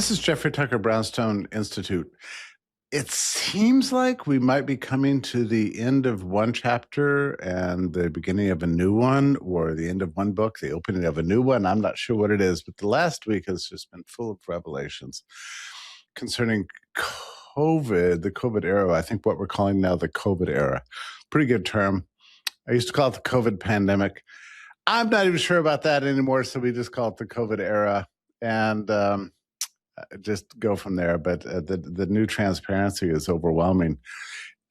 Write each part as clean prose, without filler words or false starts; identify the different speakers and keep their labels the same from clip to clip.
Speaker 1: This is Jeffrey Tucker, Brownstone Institute. It seems like we might be coming to the end of one chapter and the beginning of a new one, or the end of one book, the opening of a new one. I'm not sure what it is, but the last week has just been full of revelations concerning COVID, the COVID era. I think what we're calling now the COVID era. Pretty good term. I used to call it the COVID pandemic. I'm not even sure about that anymore, so we just call it the COVID era. And just go from there. But the new transparency is overwhelming.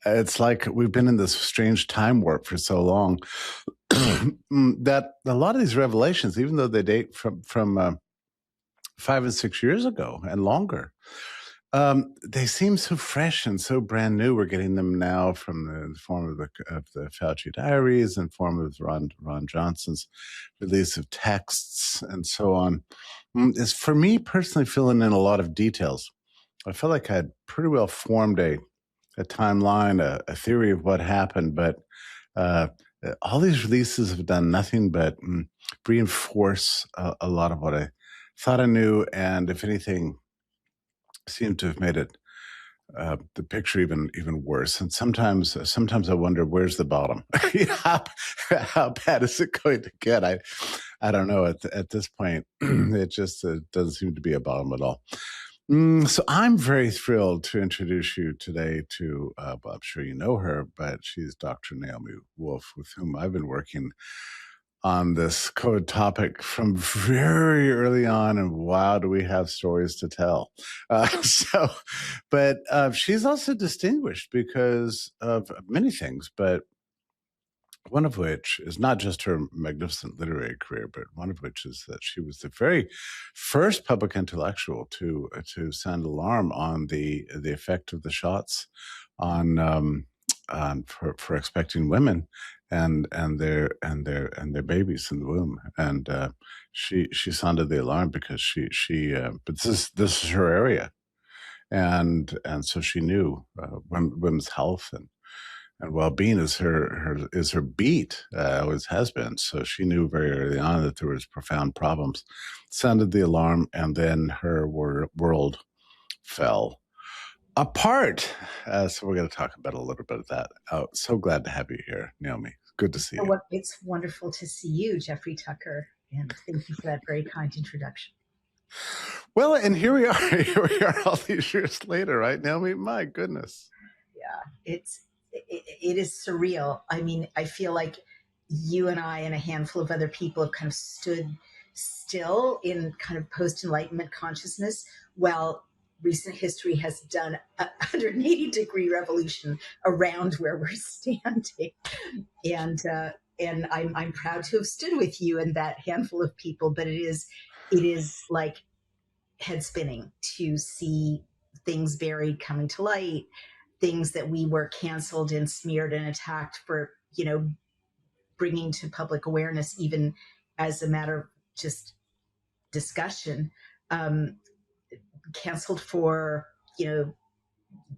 Speaker 1: It's like we've been in this strange time warp for so long that a lot of these revelations, even though they date from 5 and 6 years ago and longer, they seem so fresh and so brand new. We're getting them now from the form of the Fauci diaries and form of Ron Johnson's release of texts and so on. Is for me personally filling in a lot of details. I felt like I had pretty well formed a timeline, a theory of what happened, but all these releases have done nothing but reinforce a lot of what I thought I knew, and if anything, seemed to have made it the picture even worse. And sometimes I wonder, where's the bottom? How bad is it going to get? I don't know. At this point, it just doesn't seem to be a bottom at all. So I'm very thrilled to introduce you today to, well, I'm sure you know her, but she's Dr. Naomi Wolf, with whom I've been working on this code topic from very early on, and wow, do we have stories to tell. But she's also distinguished because of many things, but one of which is not just her magnificent literary career, but one of which is that she was the very first public intellectual to sound alarm on the effect of the shots on for expecting women and their babies in the womb. And she sounded the alarm because she but this is her area, and so she knew women's health and well-being is her beat, always has been. So she knew very early on that there was profound problems, sounded the alarm, and then her world fell apart. So we're going to talk about a little bit of that. So glad to have you here, Naomi. Good to see you.
Speaker 2: Well, it's wonderful to see you, Jeffrey Tucker, and thank you for that very kind introduction.
Speaker 1: Well, and here we are. Here we are all these years later, right, Naomi? My goodness.
Speaker 2: Yeah, it is surreal. I mean, I feel like you and I and a handful of other people have kind of stood still in kind of post-Enlightenment consciousness while recent history has done a 180-degree revolution around where we're standing. And I'm proud to have stood with you and that handful of people, but it is like head spinning to see things buried coming to light, things that we were canceled and smeared and attacked for, bringing to public awareness, even as a matter of just discussion, canceled for,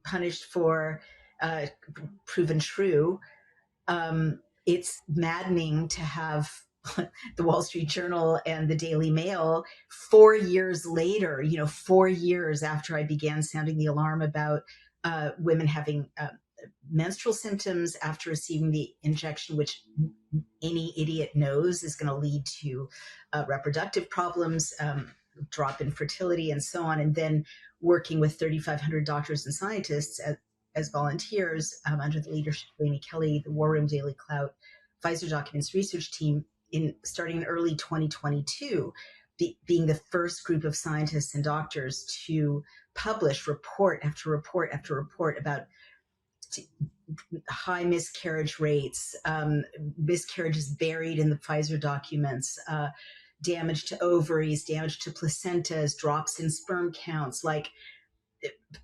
Speaker 2: punished for, proven true. It's maddening to have the Wall Street Journal and the Daily Mail 4 years later, 4 years after I began sounding the alarm about women having menstrual symptoms after receiving the injection, which any idiot knows is going to lead to reproductive problems, drop in fertility, and so on. And then working with 3,500 doctors and scientists as volunteers under the leadership of Amy Kelly, the War Room, Daily Clout, Pfizer Documents research team, starting in early 2022, being the first group of scientists and doctors to publish report after report after report about high miscarriage rates, miscarriages buried in the Pfizer documents, damage to ovaries, damage to placentas, drops in sperm counts. Like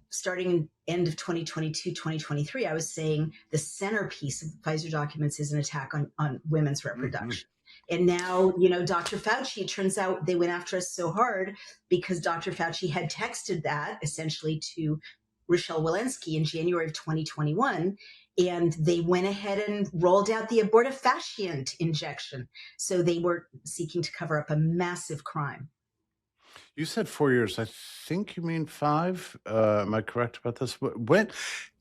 Speaker 2: starting in end of 2022, 2023, I was saying the centerpiece of the Pfizer documents is an attack on women's reproduction. Mm-hmm. And now, Dr. Fauci, it turns out they went after us so hard because Dr. Fauci had texted that essentially to Rochelle Walensky in January of 2021, and they went ahead and rolled out the abortifacient injection. So they were seeking to cover up a massive crime.
Speaker 1: You said 4 years. I think you mean 5. Am I correct about this? When,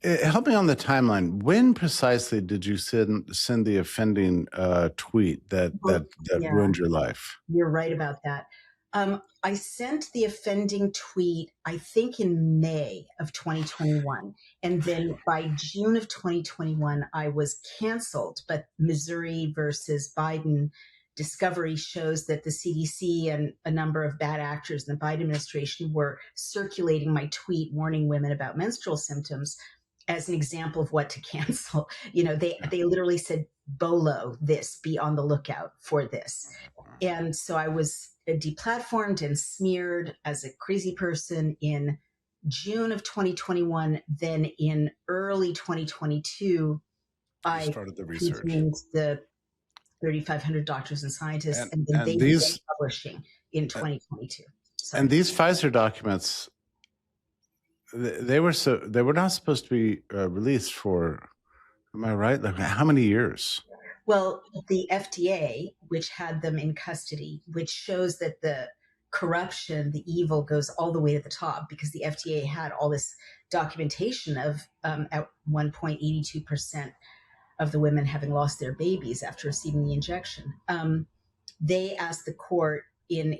Speaker 1: help me on the timeline. When precisely did you send the offending tweet that
Speaker 2: Well, yeah,
Speaker 1: ruined your life?
Speaker 2: you're right about that. I sent the offending tweet, I think, in May of 2021. And then by June of 2021, I was canceled. But Missouri versus Biden discovery shows that the CDC and a number of bad actors in the Biden administration were circulating my tweet warning women about menstrual symptoms as an example of what to cancel. They literally said, "Bolo this, be on the lookout for this." And so I was deplatformed and smeared as a crazy person in June of 2021. Then in early 2022,
Speaker 1: You
Speaker 2: I
Speaker 1: started the research.
Speaker 2: convened the 3,500 doctors and scientists, and then they
Speaker 1: And
Speaker 2: began
Speaker 1: these
Speaker 2: publishing in 2022.
Speaker 1: and
Speaker 2: Sorry.
Speaker 1: these Pfizer documents, they were not supposed to be released for. Am I right? Like, how many years?
Speaker 2: Well, the FDA, which had them in custody, which shows that the corruption, the evil goes all the way to the top, because the FDA had all this documentation of, at one point, 82% of the women having lost their babies after receiving the injection. They asked the court in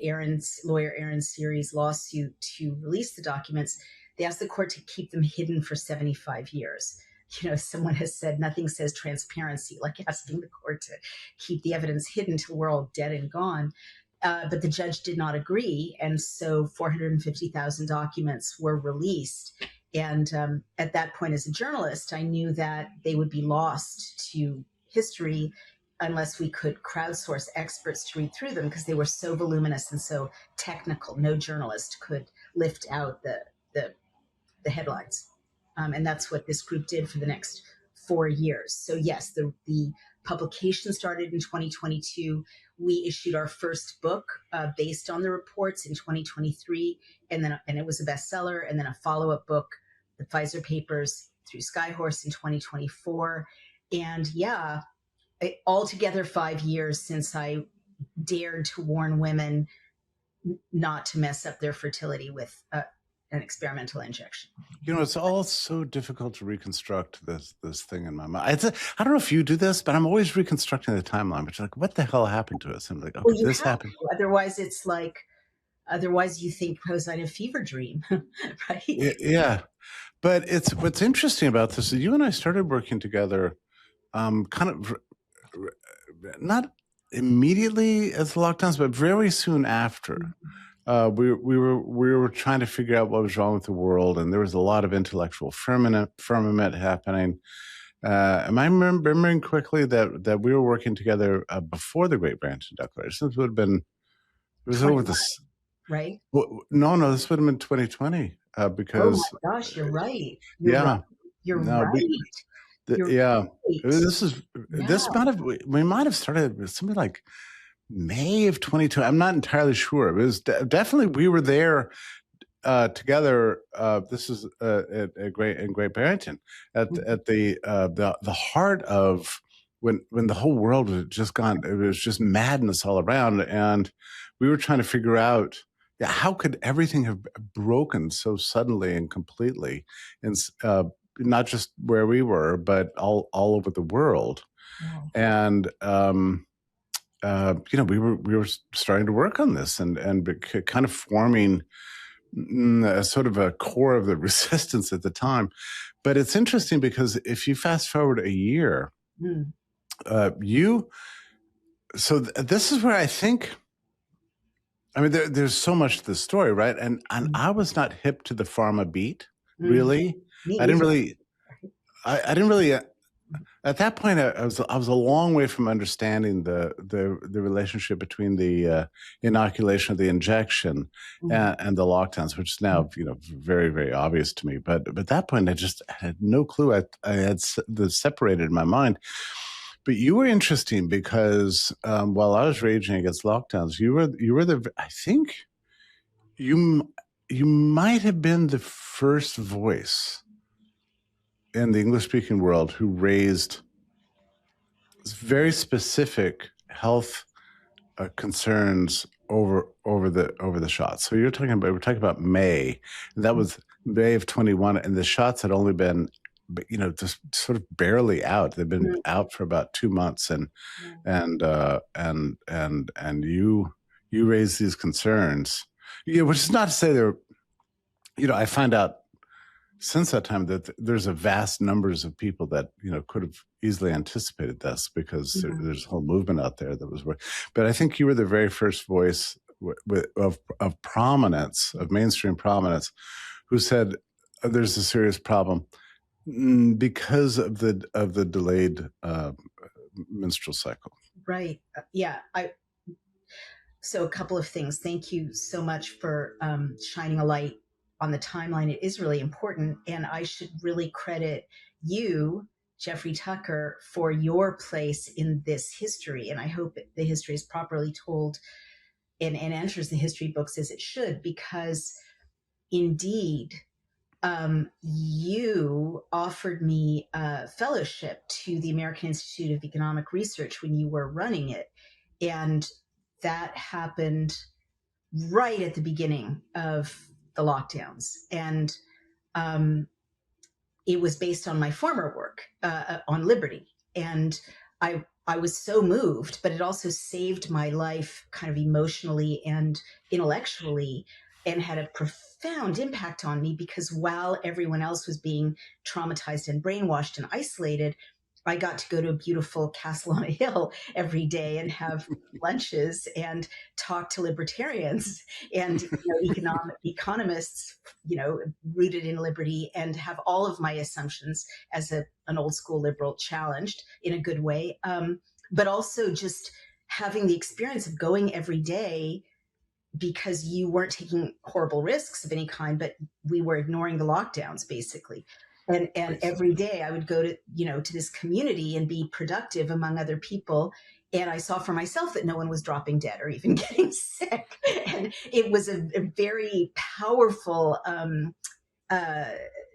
Speaker 2: lawyer Aaron Series' lawsuit to release the documents. They asked the court to keep them hidden for 75 years. Someone has said nothing says transparency like asking the court to keep the evidence hidden till we're all dead and gone. But the judge did not agree. And so 450,000 documents were released. And at that point, as a journalist, I knew that they would be lost to history unless we could crowdsource experts to read through them, because they were so voluminous and so technical. No journalist could lift out the headlines. And that's what this group did for the next 4 years. So yes, the publication started in 2022. We issued our first book based on the reports in 2023, and it was a bestseller. And then a follow-up book, The Pfizer Papers, through Skyhorse in 2024. And yeah, altogether 5 years since I dared to warn women not to mess up their fertility with an experimental injection.
Speaker 1: It's all so difficult to reconstruct this thing in my mind. I don't know if you do this, but I'm always reconstructing the timeline. But you're like, what the hell happened to us? I'm like, okay,
Speaker 2: Well,
Speaker 1: this happened.
Speaker 2: otherwise it's like, otherwise you think, was I in a fever dream? Right?
Speaker 1: Yeah. But what's interesting about this is you and I started working together kind of not immediately as lockdowns, but very soon after. We were trying to figure out what was wrong with the world, and there was a lot of intellectual firmament happening. Am I remembering quickly that we were working together before the Great Branch Declaration? This would have been, it was over this,
Speaker 2: right?
Speaker 1: Well, no, this would have been 2020 because.
Speaker 2: Oh my gosh, you're right.
Speaker 1: Yeah.
Speaker 2: You're
Speaker 1: No,
Speaker 2: right.
Speaker 1: yeah.
Speaker 2: Right.
Speaker 1: This we might have started with something like May of 22. I'm not entirely sure. It was definitely, we were there together. This is at Great Barrington at the heart of when the whole world was just gone. It was just madness all around, and we were trying to figure out how could everything have broken so suddenly and completely, and not just where we were, but all over the world.
Speaker 2: Wow.
Speaker 1: And we were starting to work on this and kind of forming a sort of a core of the resistance at the time. But it's interesting because if you fast forward a year, this is where I think, I mean, there's so much to the story, right? And I was not hip to the pharma beat, really. I didn't really. At that point, I was a long way from understanding the relationship between the inoculation of the injection and the lockdowns, which is now very, very obvious to me. But at that point, I just had no clue. I had separated in my mind. But you were interesting because while I was raging against lockdowns, you were I think you might have been the first voice in the English-speaking world who raised very specific health concerns over over the shots. So we're talking about May. And that was May of 21, and the shots had only been, just sort of barely out. They've been out for about 2 months, and you raise these concerns. Which is not to say they're, I find out since that time that there's a vast numbers of people that could have easily anticipated this, because there's a whole movement out there that was. But I think you were the very first voice of prominence, of mainstream prominence, who said there's a serious problem because of the delayed menstrual cycle.
Speaker 2: Right. Yeah. So a couple of things. Thank you so much for shining a light on the timeline. It is really important. And I should really credit you, Jeffrey Tucker, for your place in this history. And I hope the history is properly told and enters the history books as it should, because indeed, you offered me a fellowship to the American Institute of Economic Research when you were running it. And that happened right at the beginning of the lockdowns. And it was based on my former work on liberty. And I was so moved, but it also saved my life kind of emotionally and intellectually, and had a profound impact on me, because while everyone else was being traumatized and brainwashed and isolated, I got to go to a beautiful castle on a hill every day and have lunches and talk to libertarians and economists, rooted in liberty, and have all of my assumptions as an old school liberal challenged in a good way. But also just having the experience of going every day, because you weren't taking horrible risks of any kind, but we were ignoring the lockdowns basically. And every day I would go to, to this community and be productive among other people. And I saw for myself that no one was dropping dead or even getting sick. And it was a very powerful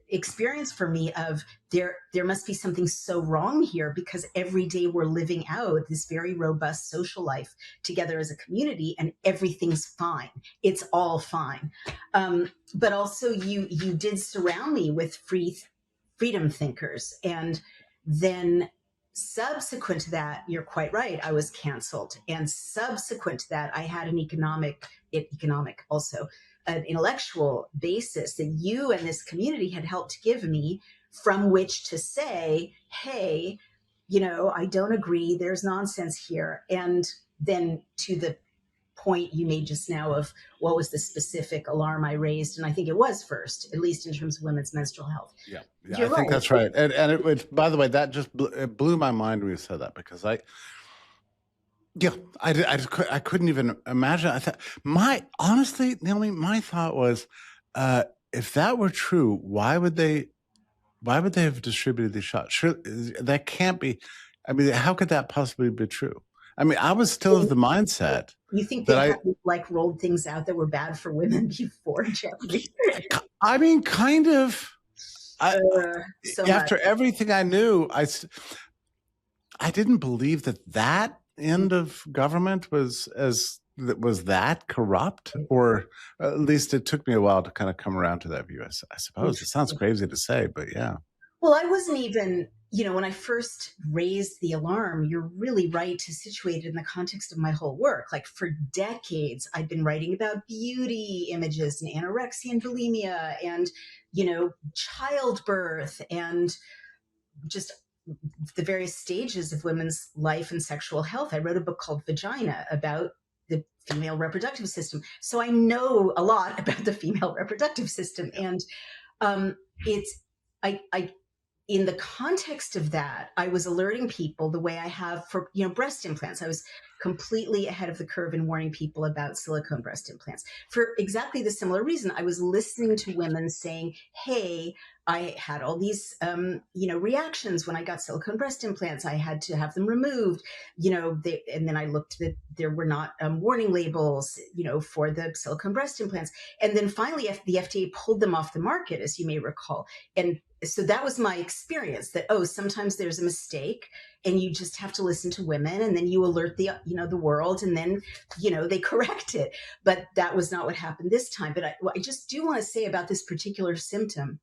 Speaker 2: experience for me of there must be something so wrong here, because every day we're living out this very robust social life together as a community, and everything's fine. It's all fine. But also you did surround me with freedom thinkers. And then subsequent to that, you're quite right, I was canceled. And subsequent to that, I had an economic also, an intellectual basis that you and this community had helped give me, from which to say, hey, I don't agree, there's nonsense here. And then to the point you made just now of what was the specific alarm I raised, and I think it was first, at least in terms of women's menstrual health.
Speaker 1: Yeah, I think that's right. And it, by the way, that just blew my mind when you said that, because I couldn't even imagine. I thought, honestly, Naomi, my thought was, if that were true, why would they have distributed these shots? Sure, that can't be. I mean, how could that possibly be true? I mean, I was still of the mindset.
Speaker 2: You think they had rolled things out that were bad for women before, Jeffrey?
Speaker 1: I mean, kind of. After everything I knew, I didn't believe that end of government was that corrupt, or at least it took me a while to kind of come around to that view. I suppose it sounds crazy to say, but yeah.
Speaker 2: Well, I wasn't even, when I first raised the alarm, you're really right to situate it in the context of my whole work. Like, for decades, I've been writing about beauty images and anorexia and bulimia and, childbirth and just the various stages of women's life and sexual health. I wrote a book called Vagina about the female reproductive system. So I know a lot about the female reproductive system. And in the context of that, I was alerting people the way I have for, breast implants. I was completely ahead of the curve in warning people about silicone breast implants for exactly the similar reason. I was listening to women saying, hey, I had all these, reactions when I got silicone breast implants. I had to have them removed, and then I looked that there were not warning labels, for the silicone breast implants. And then finally, the FDA pulled them off the market, as you may recall. And so that was my experience, that, oh, sometimes there's a mistake and you just have to listen to women, and then you alert the, the world, and then, they correct it. But that was not what happened this time. But I just do want to say about this particular symptom,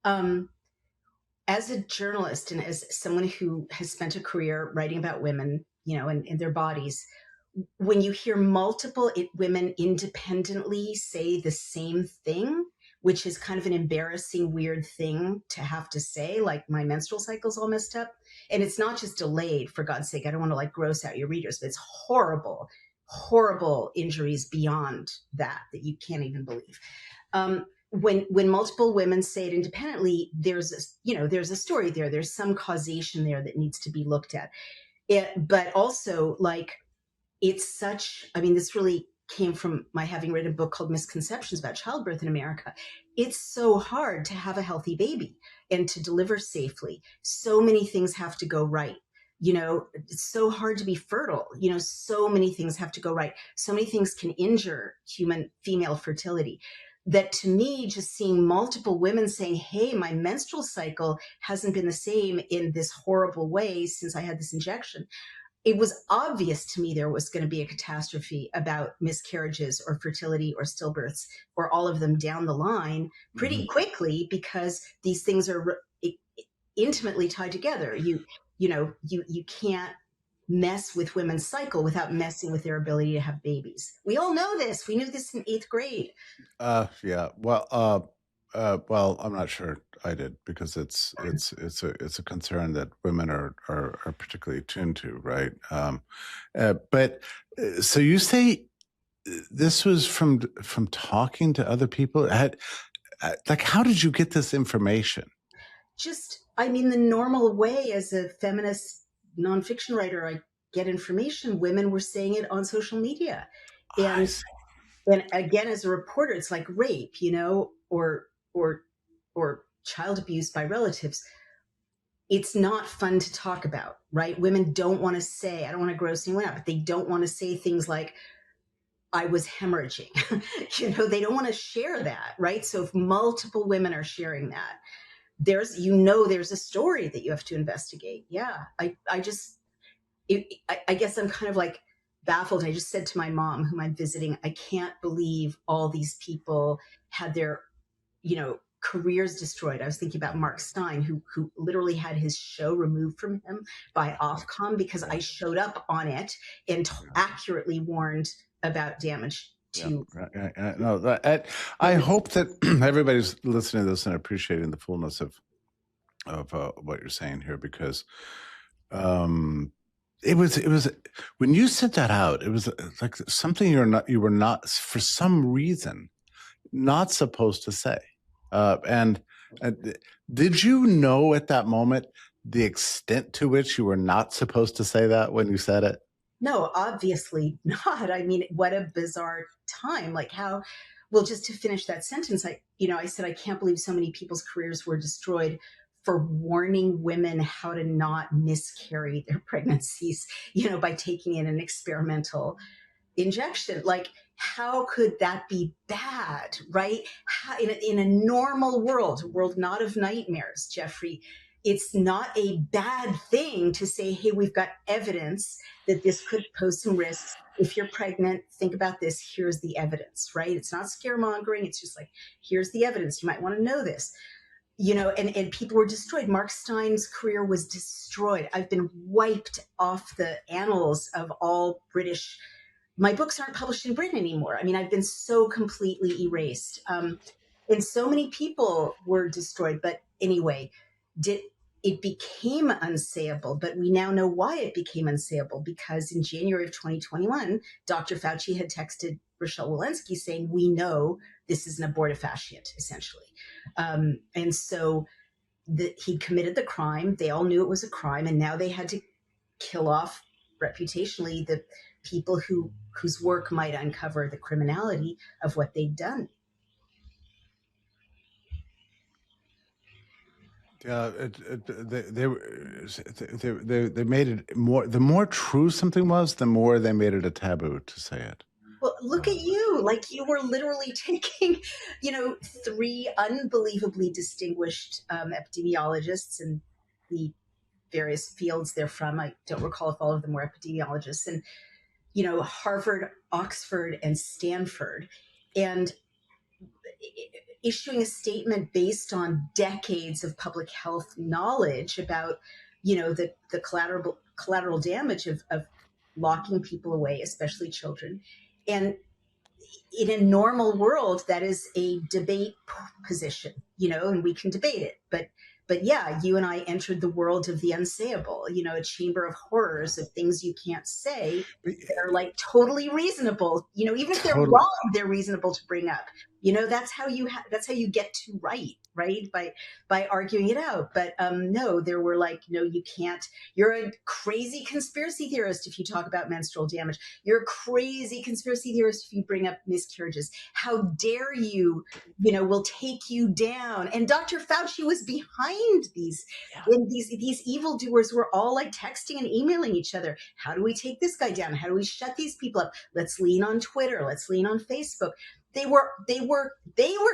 Speaker 2: as a journalist and as someone who has spent a career writing about women, and their bodies, when you hear multiple women independently say the same thing, which is kind of an embarrassing, weird thing to have to say, like, my menstrual cycle's all messed up. And it's not just delayed, for God's sake. I don't want to like gross out your readers, but it's horrible, horrible injuries beyond that you can't even believe. When multiple women say it independently, there's a story there. There's some causation there that needs to be looked at. But also, like, it's this really came from my having written a book called Misconceptions about childbirth in America. It's so hard to have a healthy baby and to deliver safely. So many things have to go right. It's so hard to be fertile. So many things have to go right. So many things can injure human female fertility, that to me, just seeing multiple women saying, hey, my menstrual cycle hasn't been the same in this horrible way since I had this injection, it was obvious to me there was going to be a catastrophe about miscarriages or fertility or stillbirths, or all of them down the line pretty quickly, because these things are intimately tied together. You can't mess with women's cycle without messing with their ability to have babies. We all know this. We knew this in 8th grade.
Speaker 1: Yeah. Well, I'm not sure I did, because it's a concern that women are particularly attuned to, right? But so you say this was from talking to other people. Like, how did you get this information?
Speaker 2: Just, the normal way as a feminist nonfiction writer, I get information. Women were saying it on social media, and again, as a reporter, it's like rape, or child abuse by relatives. It's not fun to talk about, right? Women don't want to say, I don't want to gross anyone out, but they don't want to say things like, I was hemorrhaging. They don't want to share that, right? So if multiple women are sharing that, there's a story that you have to investigate. Yeah. I guess I'm kind of like baffled. I just said to my mom, whom I'm visiting, I can't believe all these people had their, careers destroyed. I was thinking about Mark Stein, who literally had his show removed from him by Ofcom because I showed up on it and accurately warned about damage to.
Speaker 1: No, I hope that everybody's listening to this and appreciating the fullness of what you're saying here, because it was when you sent that out, it was like something you were not, for some reason, not supposed to say. And did you know at that moment the extent to which you were not supposed to say that when you said it?
Speaker 2: No, obviously not. What a bizarre time. Like, how, well, just to finish that sentence, I said, I can't believe so many people's careers were destroyed for warning women how to not miscarry their pregnancies, by taking in an experimental injection. Like, how could that be bad, right? How, in a normal world, a world not of nightmares, Jeffrey, it's not a bad thing to say, hey, we've got evidence that this could pose some risks. If you're pregnant, think about this. Here's the evidence, right? It's not scaremongering. It's just like, here's the evidence. You might want to know this. And people were destroyed. Mark Stein's career was destroyed. I've been wiped off the annals of all British. My books aren't published in Britain anymore. I've been so completely erased. And so many people were destroyed. But anyway, it became unsayable, but we now know why it became unsayable, because in January of 2021, Dr. Fauci had texted Rochelle Walensky saying, we know this is an abortifacient, essentially. And so he committed the crime. They all knew it was a crime, and now they had to kill off reputationally the people whose work might uncover the criminality of what they'd done.
Speaker 1: Yeah, they made it more. The more true something was, the more they made it a taboo to say it.
Speaker 2: Well, look at you. Like you were literally taking, three unbelievably distinguished epidemiologists in the various fields they're from. I don't recall if all of them were epidemiologists, and, Harvard, Oxford, and Stanford, and issuing a statement based on decades of public health knowledge about, the collateral damage of locking people away, especially children. And in a normal world, that is a debate position, and we can debate it. But yeah, you and I entered the world of the unsayable, a chamber of horrors of things you can't say that are like totally reasonable. Even if they're
Speaker 1: Totally.
Speaker 2: wrong, they're reasonable to bring up. That's how you get to right? By arguing it out. But no, there were like, no, you can't. You're a crazy conspiracy theorist if you talk about menstrual damage. You're a crazy conspiracy theorist if you bring up miscarriages. How dare you? Will take you down. And Dr. Fauci was behind these.
Speaker 1: Yeah.
Speaker 2: And these evildoers were all like texting and emailing each other. How do we take this guy down? How do we shut these people up? Let's lean on Twitter. Let's lean on Facebook. They were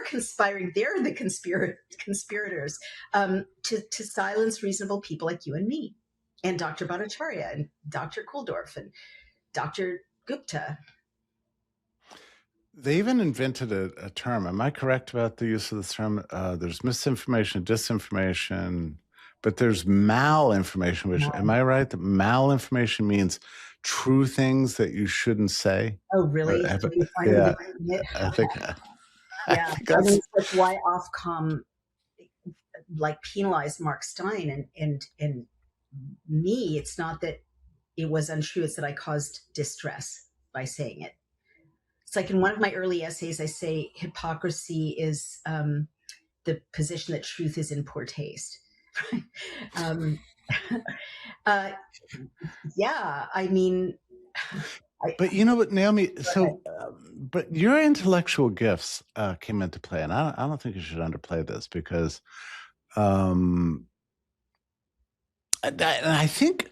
Speaker 2: conspiring. They're the conspirators to silence reasonable people like you and me, and Dr. Bhattacharya and Dr. Kuldorf and Dr. Gupta.
Speaker 1: They even invented a term. Am I correct about the use of this term? There's misinformation, disinformation, but there's malinformation, which, am I right? That malinformation means true things that you shouldn't say.
Speaker 2: Oh, really?
Speaker 1: Yeah, I think.
Speaker 2: Yeah,
Speaker 1: I think that's,
Speaker 2: it's like why Ofcom like penalized Mark Stein and me. It's not that it was untrue; it's that I caused distress by saying it. It's like in one of my early essays, I say hypocrisy is the position that truth is in poor taste. Yeah, I mean.
Speaker 1: But you know what, Naomi? So, but your intellectual gifts came into play, and I don't think you should underplay this because, I think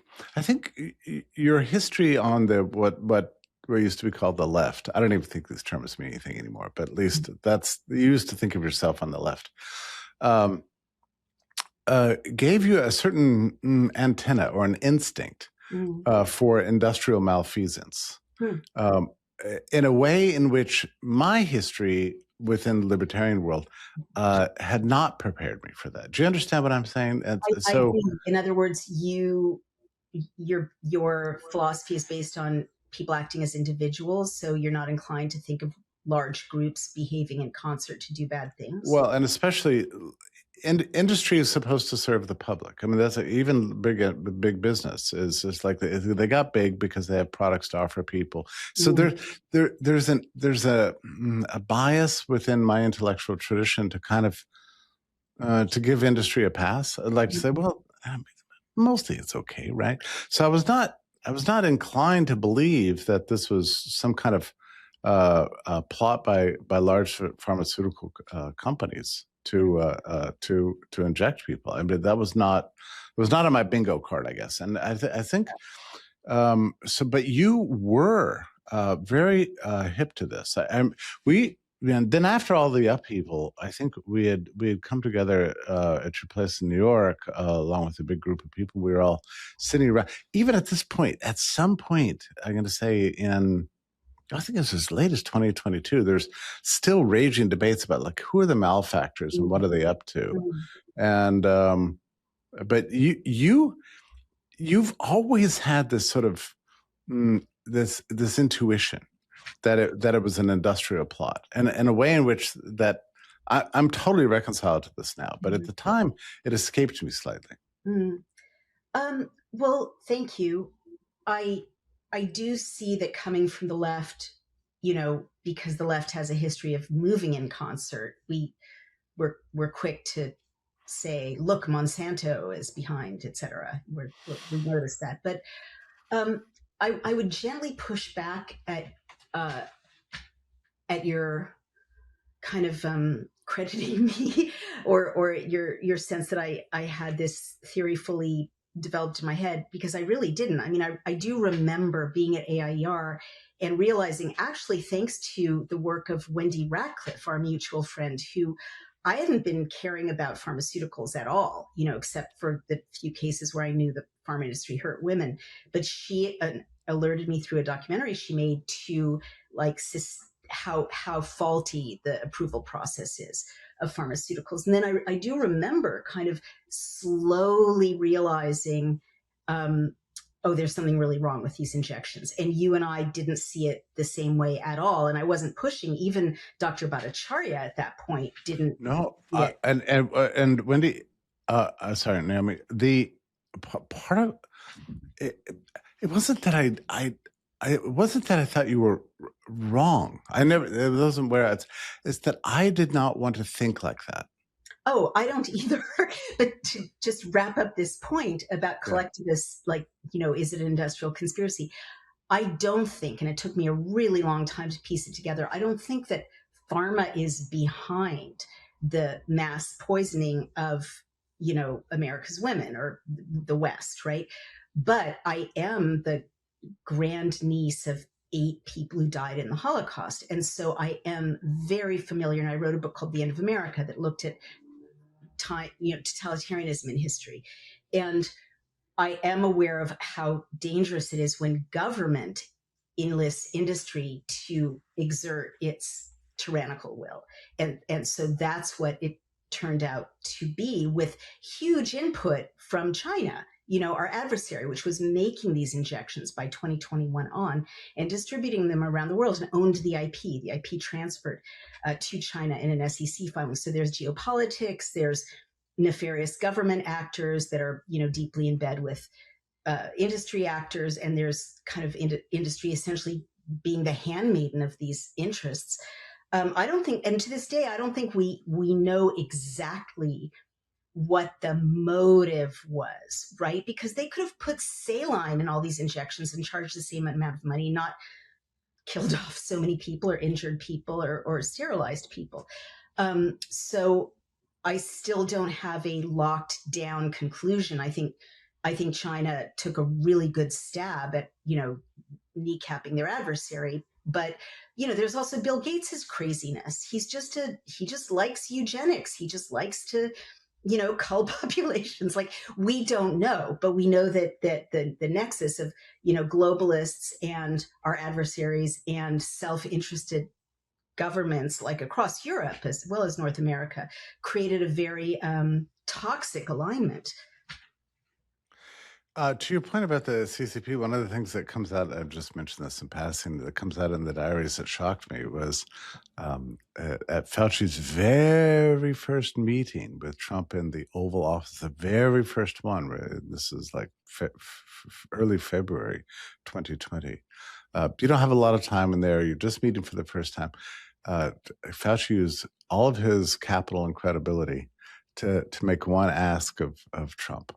Speaker 1: your history on the what used to be called the left. I don't even think these terms mean anything anymore, but at least that's you used to think of yourself on the left. Gave you a certain antenna or an instinct for industrial malfeasance. In a way in which my history within the libertarian world had not prepared me for that. Do you understand what I'm saying? And
Speaker 2: I do. In other words, your philosophy is based on people acting as individuals, so you're not inclined to think of large groups behaving in concert to do bad things.
Speaker 1: Well, and especially industry is supposed to serve the public. I mean, that's even big business is like they got big because they have products to offer people. So there's a bias within my intellectual tradition to kind of to give industry a pass. I'd like to say, well, mostly it's okay, right? So I was not inclined to believe that this was some kind of plot by large pharmaceutical companies to inject people. I mean, it was not on my bingo card, I guess. And I think so. But you were very hip to this. And then after all the upheaval, I think we had come together at your place in New York along with a big group of people. We were all sitting around. Even at this point, at some point, I'm going to say I think it's as late as 2022. There's still raging debates about like who are the malefactors and what are they up to, and but you've always had this sort of this intuition that it was an industrial plot, and in a way in which that I'm totally reconciled to this now. But at the time, it escaped me slightly.
Speaker 2: Well, thank you. I do see that coming from the left, because the left has a history of moving in concert. We're quick to say, look, Monsanto is behind, etc. We notice that, but I would gently push back at your kind of crediting me or your sense that I had this theory fully developed in my head, because I really didn't. I mean, I do remember being at AIER and realizing, actually, thanks to the work of Wendy Ratcliffe, our mutual friend, who I hadn't been caring about pharmaceuticals at all, except for the few cases where I knew the pharma industry hurt women. But she alerted me through a documentary she made to how faulty the approval process is of pharmaceuticals. And then I do remember kind of slowly realizing, oh, there's something really wrong with these injections. And you and I didn't see it the same way at all. And I wasn't pushing. Even Dr. Bhattacharya at that point didn't.
Speaker 1: No, and Wendy, sorry, Naomi. The part of it, it wasn't that it wasn't that I thought you were wrong. It wasn't where it's that I did not want to think like that.
Speaker 2: Oh, I don't either. But to just wrap up this point about collectivists, is it an industrial conspiracy? I don't think, and it took me a really long time to piece it together, I don't think that pharma is behind the mass poisoning of, America's women or the West, right? But I am the grandniece of 8 people who died in the Holocaust. And so I am very familiar. And I wrote a book called The End of America that looked at totalitarianism in history. And I am aware of how dangerous it is when government enlists industry to exert its tyrannical will. And so that's what it turned out to be, with huge input from China, our adversary, which was making these injections by 2021 on and distributing them around the world and owned the IP. The IP transferred to China in an SEC filing. So there's geopolitics, there's nefarious government actors that are, deeply in bed with industry actors, and there's kind of industry essentially being the handmaiden of these interests. I don't think, and to this day, I don't think we know exactly what the motive was, right? Because they could have put saline in all these injections and charged the same amount of money, not killed off so many people or injured people or sterilized people. So I still don't have a locked down conclusion. I think China took a really good stab at, kneecapping their adversary. But, there's also Bill Gates's craziness. He just likes eugenics. He just likes to, cull populations. Like, we don't know, but we know that the nexus of, globalists and our adversaries and self-interested governments, like across Europe as well as North America, created a very toxic alignment.
Speaker 1: To your point about the CCP, one of the things that comes out, I've just mentioned this in passing, that comes out in the diaries that shocked me was at Fauci's very first meeting with Trump in the Oval Office, the very first one. Right? This is like early February 2020. You don't have a lot of time in there. You're just meeting for the first time. Fauci used all of his capital and credibility to make one ask of Trump.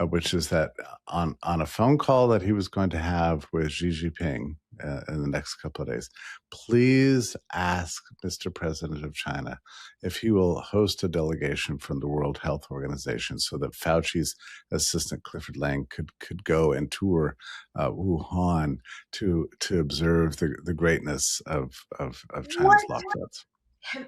Speaker 1: Which is that on a phone call that he was going to have with Xi Jinping in the next couple of days, please ask Mr. President of China if he will host a delegation from the World Health Organization so that Fauci's assistant Clifford Lang could go and tour Wuhan to observe the greatness of China's lockdowns.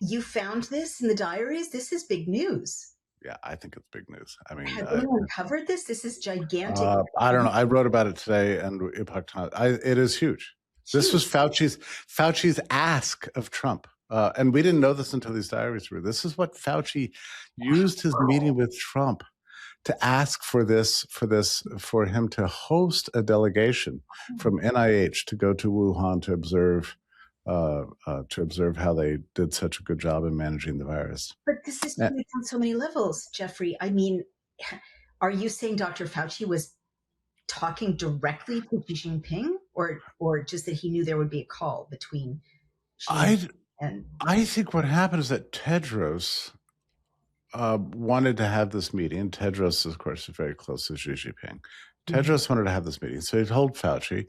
Speaker 2: You found this in the diaries? This is big news.
Speaker 1: Yeah, I think it's big news. I mean,
Speaker 2: has anyone covered this? This is gigantic.
Speaker 1: I don't know. I wrote about it today, and Epoch Times. It is huge. This was Fauci's ask of Trump, and we didn't know this until these diaries were. This is what Fauci used his meeting with Trump to ask for him to host a delegation from NIH to go to Wuhan to observe how they did such a good job in managing the virus.
Speaker 2: But this is on so many levels, Jeffrey. I mean, are you saying Dr. Fauci was talking directly to Xi Jinping, or just that he knew there would be a call between Xi and...
Speaker 1: I think what happened is that Tedros wanted to have this meeting. Tedros, of course, is very close to Xi Jinping. Tedros wanted to have this meeting. So he told Fauci,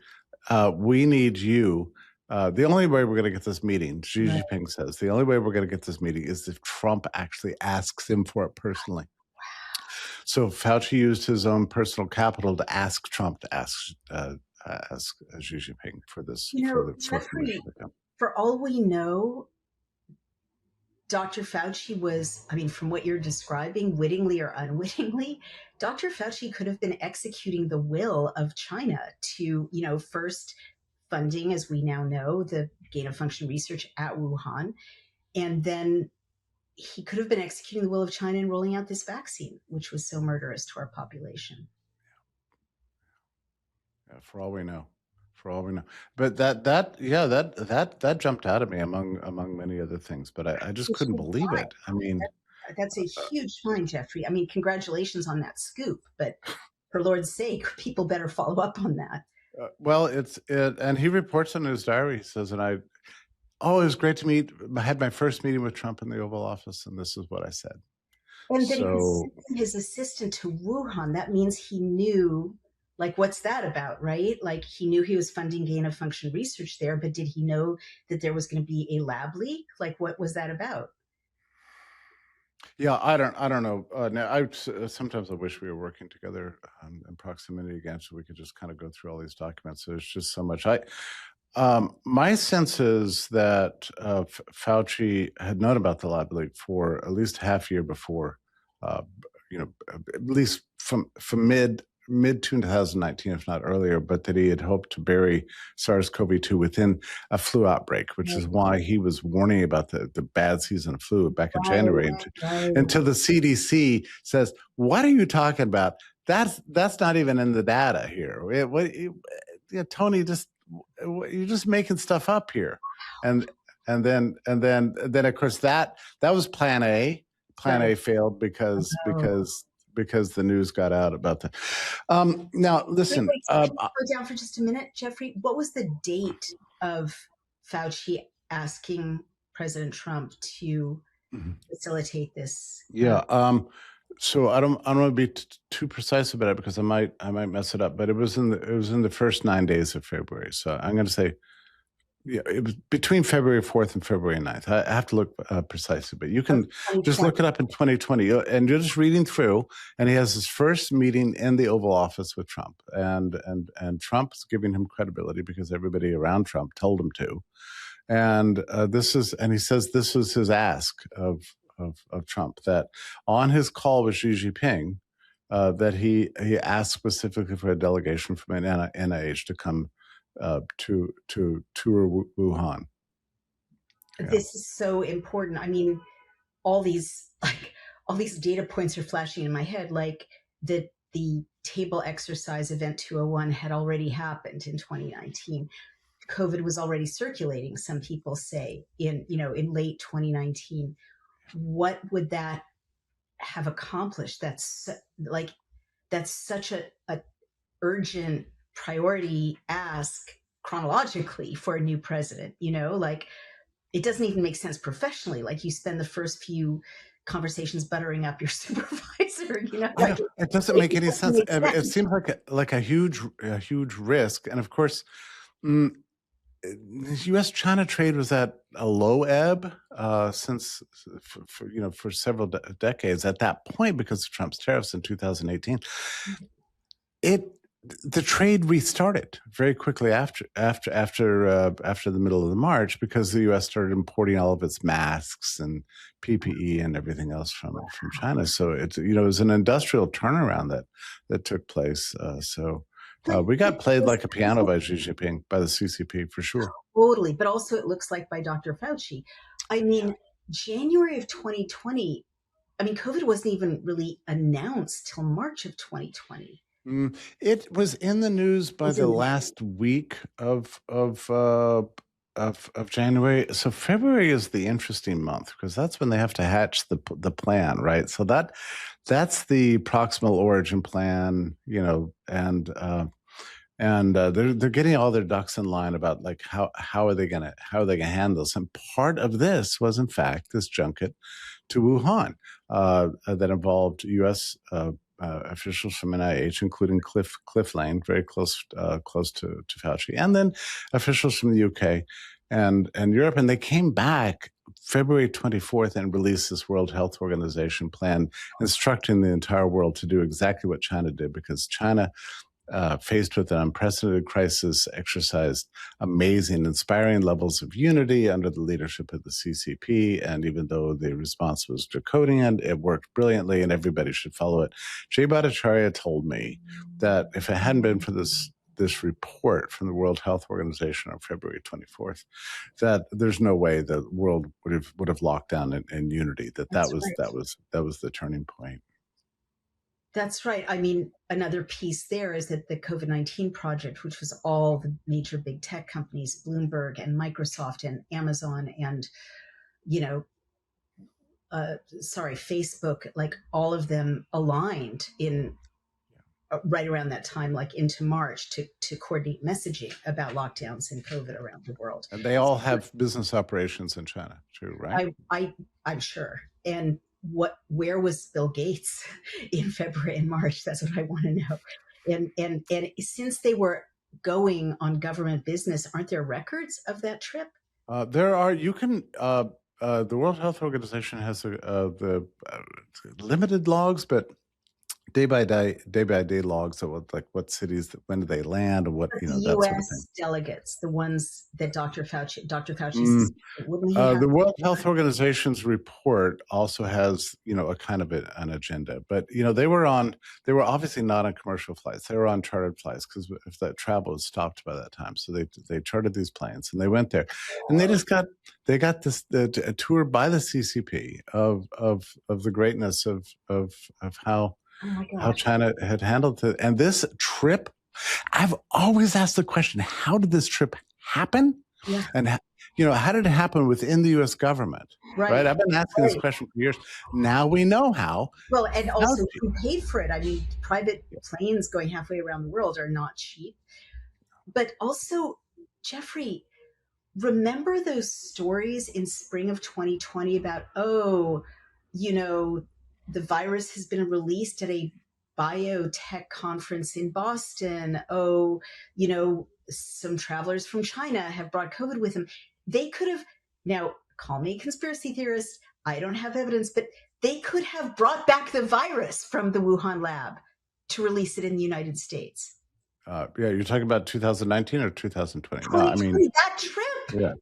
Speaker 1: we need you. The only way we're going to get this meeting, Xi Jinping says, the only way we're going to get this meeting is if Trump actually asks him for it personally. So Fauci used his own personal capital to ask Trump to ask Xi Jinping for this for permission
Speaker 2: Jeffrey,
Speaker 1: to come.
Speaker 2: for all we know, Dr. Fauci was, I mean, from what you're describing, wittingly or unwittingly, Dr. Fauci could have been executing the will of China to, first funding, as we now know, the gain of function research at Wuhan. And then he could have been executing the will of China and rolling out this vaccine, which was so murderous to our population.
Speaker 1: Yeah, for all we know. But that jumped out at me among many other things. But I just couldn't believe it. I mean,
Speaker 2: that's a huge find, Jeffrey. I mean, congratulations on that scoop. But for Lord's sake, people better follow up on that.
Speaker 1: Well, and he reports in his diary. He says, it was great to meet. I had my first meeting with Trump in the Oval Office, and this is what I said.
Speaker 2: And then his assistant to Wuhan, that means he knew, like, what's that about, right? Like, he knew he was funding gain of function research there, but did he know that there was going to be a lab leak? Like, what was that about?
Speaker 1: Yeah, I don't know. Now, sometimes I wish we were working together in proximity again, so we could just kind of go through all these documents. There's just so much. My sense is that Fauci had known about the lab leak for at least half a year before, at least from mid 2019, if not earlier, but that he had hoped to bury SARS-CoV-2 within a flu outbreak, which is why he was warning about the bad season of flu back in January, until the CDC says, "What are you talking about? That's not even in the data here. Tony, you're just making stuff up here." And then of course that was plan A. Plan A failed because the news got out about that. Now listen,
Speaker 2: wait, go down for just a minute, Jeffrey. What was the date of Fauci asking President Trump to facilitate this?
Speaker 1: So I don't want to be too precise about it because I might mess it up, but it was in the first 9 days of February. So I'm going to say, it was between February 4th and February 9th. I have to look precisely, but you can just look it up in 2020. And you're just reading through, and he has his first meeting in the Oval Office with Trump, and Trump's giving him credibility because everybody around Trump told him to. And he says this was his ask of Trump, that on his call with Xi Jinping, that he asked specifically for a delegation from NIH to come to tour Wuhan.
Speaker 2: This is so important. I mean, all these data points are flashing in my head, like that the table exercise event 201 had already happened in 2019. COVID was already circulating, some people say, in late 2019. What would that have accomplished? That's such a urgent priority ask chronologically for a new president. It doesn't even make sense professionally. Like, you spend the first few conversations buttering up your supervisor.
Speaker 1: It doesn't make any sense. It seems like a huge risk, and of course, U.S.-China trade was at a low ebb since for several decades. At that point, because of Trump's tariffs in 2018, the trade restarted very quickly after the middle of March, because the U.S. started importing all of its masks and PPE and everything else from China. So it was an industrial turnaround that took place. We got played like a piano by Xi Jinping, by the CCP, for sure.
Speaker 2: Totally. But also it looks like by Dr. Fauci. I mean, January of 2020, COVID wasn't even really announced till March of 2020.
Speaker 1: It was in the news by the last week of January. So February is the interesting month, because that's when they have to hatch the plan, right? So that's the proximal origin plan, and they're getting all their ducks in line about, like, how are they gonna handle this. And part of this was, in fact, this junket to Wuhan that involved U.S. Officials from NIH, including Cliff Lane, very close to Fauci, and then officials from the UK and Europe. And they came back February 24th and released this World Health Organization plan instructing the entire world to do exactly what China did, because China, faced with an unprecedented crisis, exercised amazing, inspiring levels of unity under the leadership of the CCP. And even though the response was draconian, it worked brilliantly and everybody should follow it. Jay Bhattacharya told me that if it hadn't been for this report from the World Health Organization on February 24th, that there's no way the world would have locked down in unity. That was the turning point.
Speaker 2: That's right. I mean, another piece there is that the COVID-19 project, which was all the major big tech companies, Bloomberg and Microsoft and Amazon and, Facebook, like all of them aligned in right around that time, like into March, to coordinate messaging about lockdowns and COVID around the world.
Speaker 1: And they all have business operations in China too, right?
Speaker 2: I'm sure. And where was Bill Gates in February and March? That's what I want to know. And since they were going on government business, aren't there records of that trip?
Speaker 1: There are. You can. The World Health Organization has the limited logs, but day by day logs of what cities, when did they land, and what
Speaker 2: the
Speaker 1: that
Speaker 2: U.S.
Speaker 1: sort of thing.
Speaker 2: Delegates, the ones that Dr. Fauci wouldn't he
Speaker 1: the World Health Organization's report also has a kind of an agenda, but they were obviously not on commercial flights. They were on chartered flights, because if that travel was stopped by that time, so they chartered these planes and they went there, and they got this a tour by the CCP of the greatness of how. How China had handled it. And this trip, I've always asked the question, how did this trip happen?
Speaker 2: Yeah.
Speaker 1: And, how did it happen within the U.S. government? Right? I've been asking this question for years. Now we know how.
Speaker 2: Well, and also who paid for it? I mean, private planes going halfway around the world are not cheap. But also, Jeffrey, remember those stories in spring of 2020 about, the virus has been released at a biotech conference in Boston. Some travelers from China have brought COVID with them. They could have, now call me a conspiracy theorist, I don't have evidence, but they could have brought back the virus from the Wuhan lab to release it in the United States.
Speaker 1: You're talking about 2019 or 2020?
Speaker 2: No, I mean that trip.
Speaker 1: Yeah.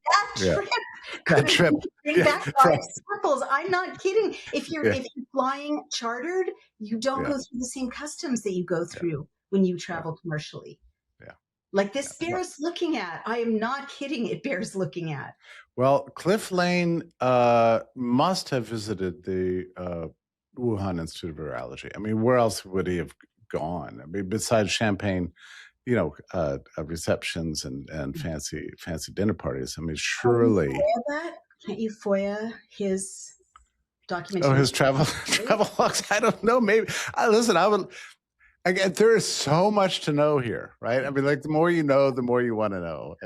Speaker 2: That trip. Bring back 5 samples. I'm not kidding. If you're flying chartered, you don't go through the same customs that you go through when you travel commercially.
Speaker 1: Yeah.
Speaker 2: Like this bears looking at. I am not kidding. It bears looking at.
Speaker 1: Well, Cliff Lane must have visited the Wuhan Institute of Virology. I mean, where else would he have gone? I mean, besides champagne, receptions and fancy dinner parties. I mean, surely.
Speaker 2: Can't you FOIA his documentation?
Speaker 1: Oh, his travel logs. I don't know. Maybe. Listen, I would. Again, there is so much to know here, right? I mean, like the more you know, the more you want to know.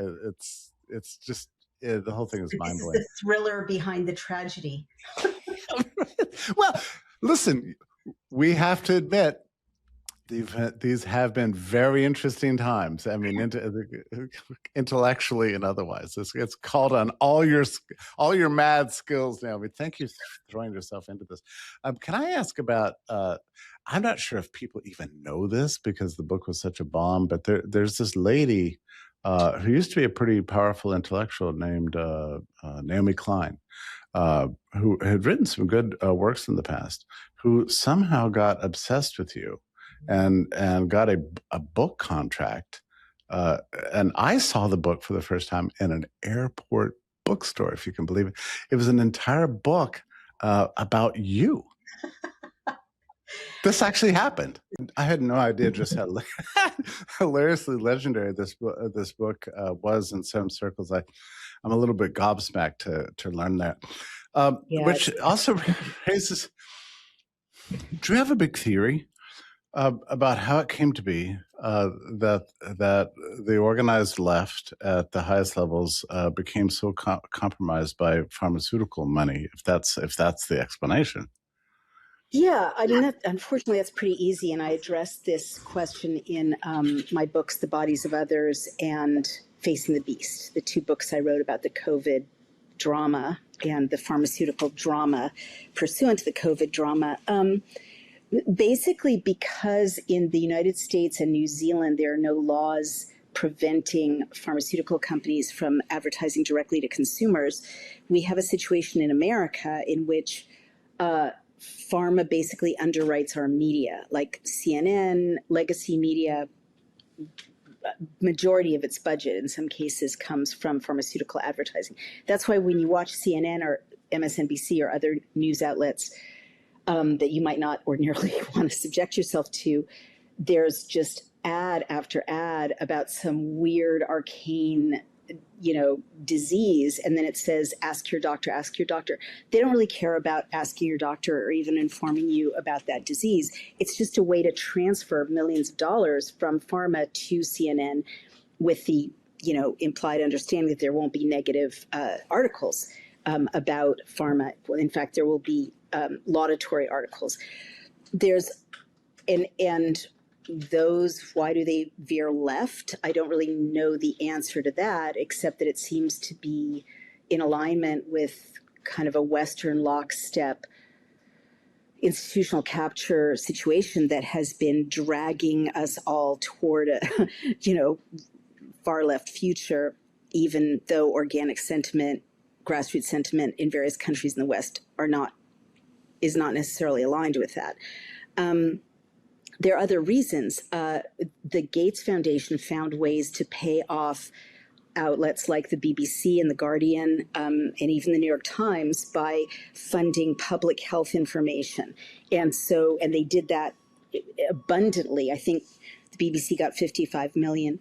Speaker 1: It's just the whole thing is mind blowing.
Speaker 2: This is the thriller behind the tragedy.
Speaker 1: Well, listen, we have to admit, these have been very interesting times. I mean, intellectually and otherwise. It's called on all your mad skills now. I mean, thank you for throwing yourself into this. Can I ask about? I'm not sure if people even know this because the book was such a bomb, but there's this lady who used to be a pretty powerful intellectual named Naomi Klein, who had written some good works in the past, who somehow got obsessed with you. And got a book contract. And I saw the book for the first time in an airport bookstore, if you can believe it. It was an entire book about you. This actually happened. I had no idea just how hilariously legendary this book was in some circles. I'm a little bit gobsmacked to learn that. Which also raises, do you have a big theory about how it came to be that the organized left at the highest levels became so compromised by pharmaceutical money? If that's the explanation.
Speaker 3: Yeah, I mean, unfortunately, that's pretty easy, and I addressed this question in my books, The Bodies of Others and Facing the Beast, the 2 books I wrote about the COVID drama and the pharmaceutical drama pursuant to the COVID drama. Basically, because in the United States and New Zealand, there are no laws preventing pharmaceutical companies from advertising directly to consumers, we have a situation in America in which pharma basically underwrites our media, like CNN, legacy media. Majority of its budget in some cases comes from pharmaceutical advertising. That's why when you watch CNN or MSNBC or other news outlets that you might not ordinarily want to subject yourself to, there's just ad after ad about some weird arcane disease, and then it says ask your doctor, ask your doctor. They don't really care about asking your doctor or even informing you about that disease. It's just a way to transfer millions of dollars from pharma to CNN with the implied understanding that there won't be negative articles about pharma. In fact, there will be laudatory articles. And those, why do they veer left? I don't really know the answer to that, except that it seems to be in alignment with kind of a Western lockstep institutional capture situation that has been dragging us all toward a far left future, even though organic sentiment, grassroots sentiment in various countries in the West is not necessarily aligned with that. There are other reasons. The Gates Foundation found ways to pay off outlets like the BBC and the Guardian and even the New York Times by funding public health information. And they did that abundantly. I think the BBC got 55 million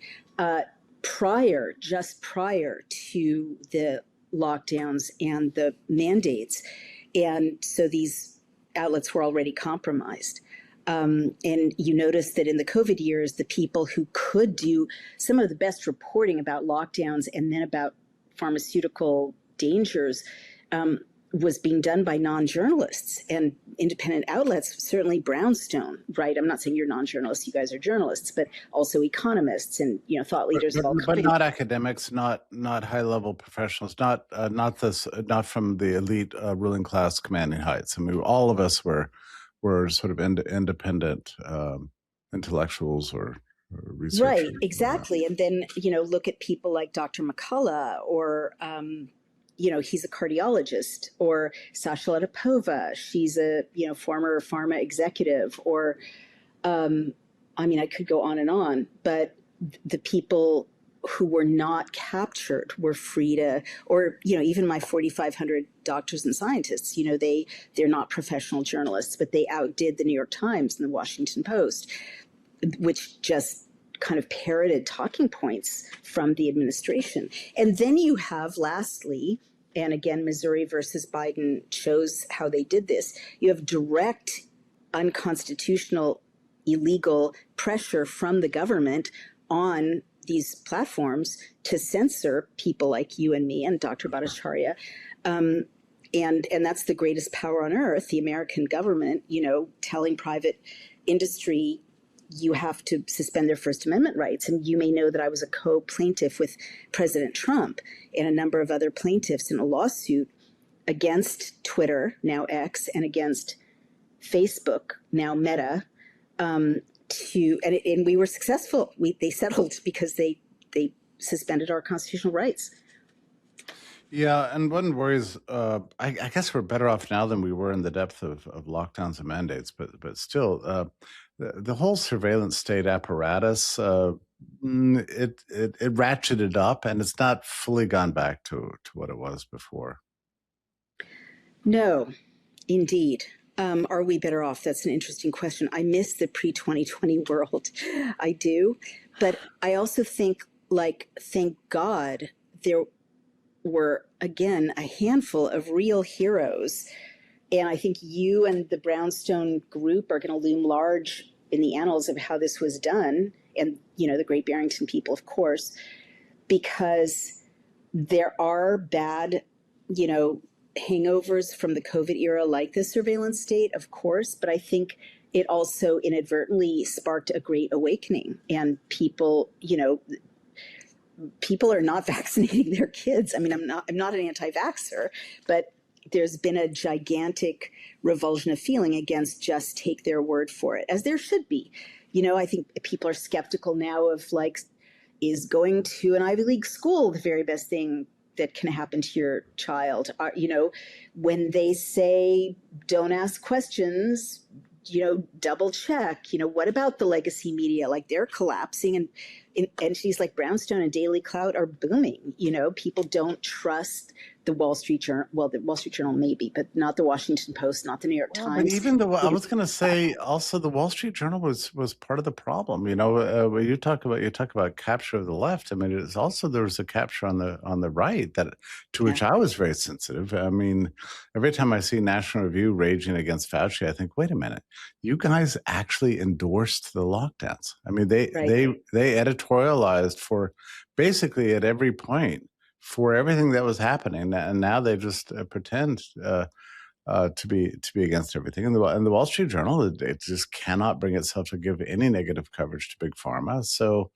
Speaker 3: just prior to the lockdowns and the mandates. And so these outlets were already compromised. And you notice that in the COVID years, the people who could do some of the best reporting about lockdowns and then about pharmaceutical dangers was being done by non-journalists and independent outlets, certainly Brownstone, right? I'm not saying you're non-journalists, you guys are journalists, but also economists and thought leaders of all kinds.
Speaker 1: But not academics, not high-level professionals, not from the elite ruling class commanding heights. I mean, all of us were sort of independent intellectuals or researchers.
Speaker 3: Right, exactly. And then, look at people like Dr. McCullough or, he's a cardiologist, or Sasha Letapova. She's a, former pharma executive, or, I could go on, but the people who were not captured were free to, or, even my 4,500 doctors and scientists, they're not professional journalists, but they outdid the New York Times and the Washington Post, which just kind of parroted talking points from the administration. And then you have, lastly, and again, Missouri versus Biden shows how they did this, you have direct, unconstitutional, illegal pressure from the government on these platforms to censor people like you and me and Dr. Bhattacharya. And that's the greatest power on earth, the American government, telling private industry, you have to suspend their First Amendment rights. And you may know that I was a co-plaintiff with President Trump and a number of other plaintiffs in a lawsuit against Twitter, now X, and against Facebook, now Meta, and we were successful. They settled because they suspended our constitutional rights.
Speaker 1: Yeah, and one worries, I guess we're better off now than we were in the depth of lockdowns and mandates, but still, the whole surveillance state apparatus, it ratcheted up, and it's not fully gone back to what it was before.
Speaker 3: No, indeed. Are we better off? That's an interesting question. I miss the pre-2020 world. I do. But I also think, thank God, there were, again, a handful of real heroes. And I think you and the Brownstone group are going to loom large in the annals of how this was done. And, the Great Barrington people, of course, because there are bad, hangovers from the COVID era, like the surveillance state, of course, but I think it also inadvertently sparked a great awakening, and people, people are not vaccinating their kids. I mean, I'm not an anti-vaxxer, but there's been a gigantic revulsion of feeling against just take their word for it, as there should be. I think people are skeptical now of like, is going to an Ivy League school the very best thing that can happen to your child? When they say don't ask questions, double check. What about the legacy media? Like, they're collapsing, and entities like Brownstone and Daily Clout are booming. People don't trust the Wall Street Journal. Well, the Wall Street Journal maybe, but not the Washington Post, not the New York Times.
Speaker 1: But even I was going to say also the Wall Street Journal was part of the problem. When you talk about capture of the left. I mean, it's also there was a capture on the right to which I was very sensitive. I mean, every time I see National Review raging against Fauci, I think, wait a minute, you guys actually endorsed the lockdowns. I mean, they editorialized for basically at every point for everything that was happening, and now they just pretend to be against everything. And the Wall Street Journal, it just cannot bring itself to give any negative coverage to big pharma. So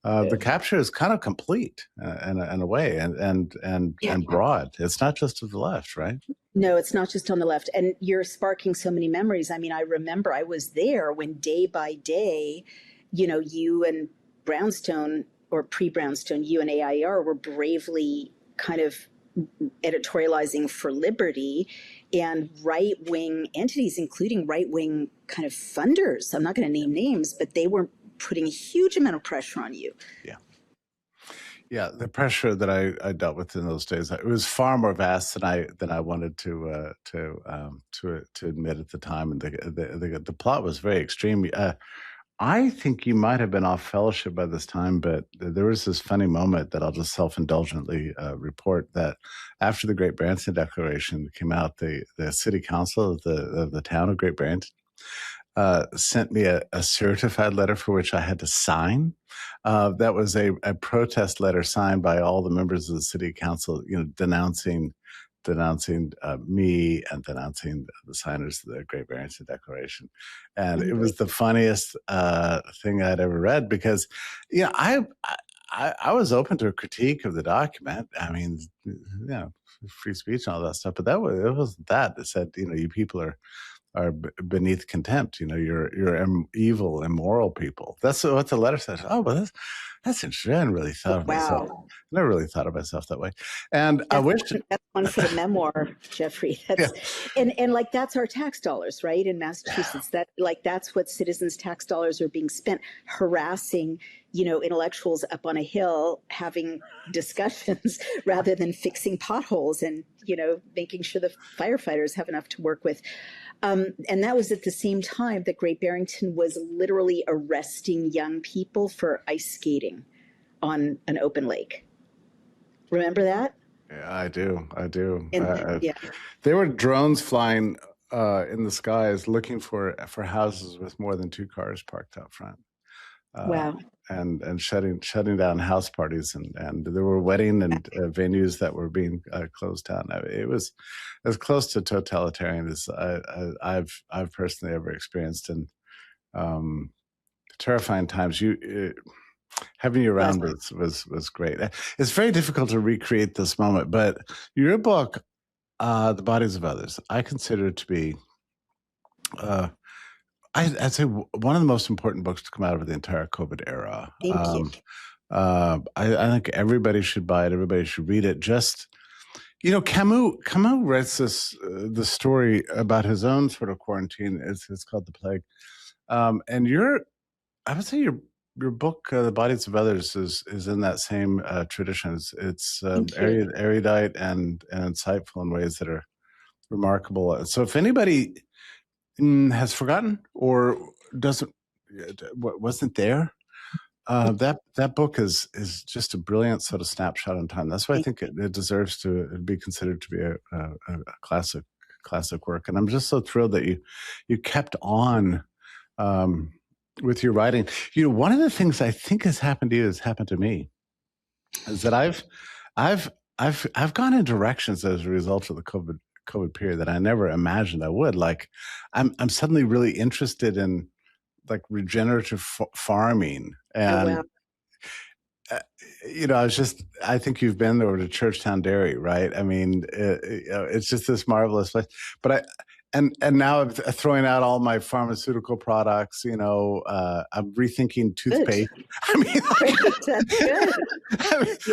Speaker 1: the capture is kind of complete in a way, and broad. It's not just to the left, right?
Speaker 3: No, it's not just on the left. And you're sparking so many memories. I mean, I remember I was there when day by day, you and Brownstone, or pre-Brownstone, you and AIER were bravely kind of editorializing for liberty, and right-wing entities, including right-wing kind of funders, I'm not going to name names, but they were putting a huge amount of pressure on you.
Speaker 1: Yeah, the pressure that I dealt with in those days, it was far more vast than I wanted to admit at the time, and the plot was very extreme. I think you might have been off fellowship by this time, but there was this funny moment that I'll just self-indulgently report, that after the Great Barrington Declaration came out, the city council of the town of Great Barrington sent me a certified letter for which I had to sign. That was a protest letter signed by all the members of the city council, denouncing me and denouncing the signers of the Great Barrington Declaration. And it was the funniest thing I'd ever read, because, I was open to a critique of the document. I mean, free speech and all that stuff, but it wasn't that. It said, you people are beneath contempt. You're evil, immoral people. That's what the letter says. Oh, well, that's interesting. I hadn't really thought of myself. I never really thought of myself that way. And I wish
Speaker 3: that's one for the memoir, Jeffrey. And like, that's our tax dollars, right? In Massachusetts, that's what citizens' tax dollars are being spent harassing, intellectuals up on a hill having discussions rather than fixing potholes and, making sure the firefighters have enough to work with. And that was at the same time that Great Barrington was literally arresting young people for ice skating on an open lake. Remember that?
Speaker 1: Yeah, I do.
Speaker 3: And,
Speaker 1: There were drones flying in the skies looking for houses with more than 2 cars parked out front.
Speaker 3: Wow.
Speaker 1: And shutting down house parties, and there were wedding and venues that were being closed down. It was as close to totalitarian as I've personally ever experienced, and terrifying times. Having you around was great. It's very difficult to recreate this moment, but your book, The Bodies of Others, I consider it to be I'd say one of the most important books to come out of the entire COVID era.
Speaker 3: Thank you.
Speaker 1: I think everybody should buy it. Everybody should read it. Just, Camus writes the story about his own sort of quarantine. It's called The Plague. And I would say your book, The Bodies of Others, is in that same tradition. It's erudite and insightful in ways that are remarkable. So if anybody has forgotten or wasn't there, that book is just a brilliant sort of snapshot in time. That's why I think it deserves to be considered to be a classic work. And I'm just so thrilled that you kept on with your writing. One of the things I think has happened to you has happened to me, is that I've gone in directions as a result of the COVID period that I never imagined I would. Like, I'm suddenly really interested in like regenerative farming, and I think you've been over to Churchtown Dairy, right? I mean, it's just this marvelous place. But and now I'm throwing out all my pharmaceutical products. I'm rethinking toothpaste. I mean,
Speaker 3: That's good.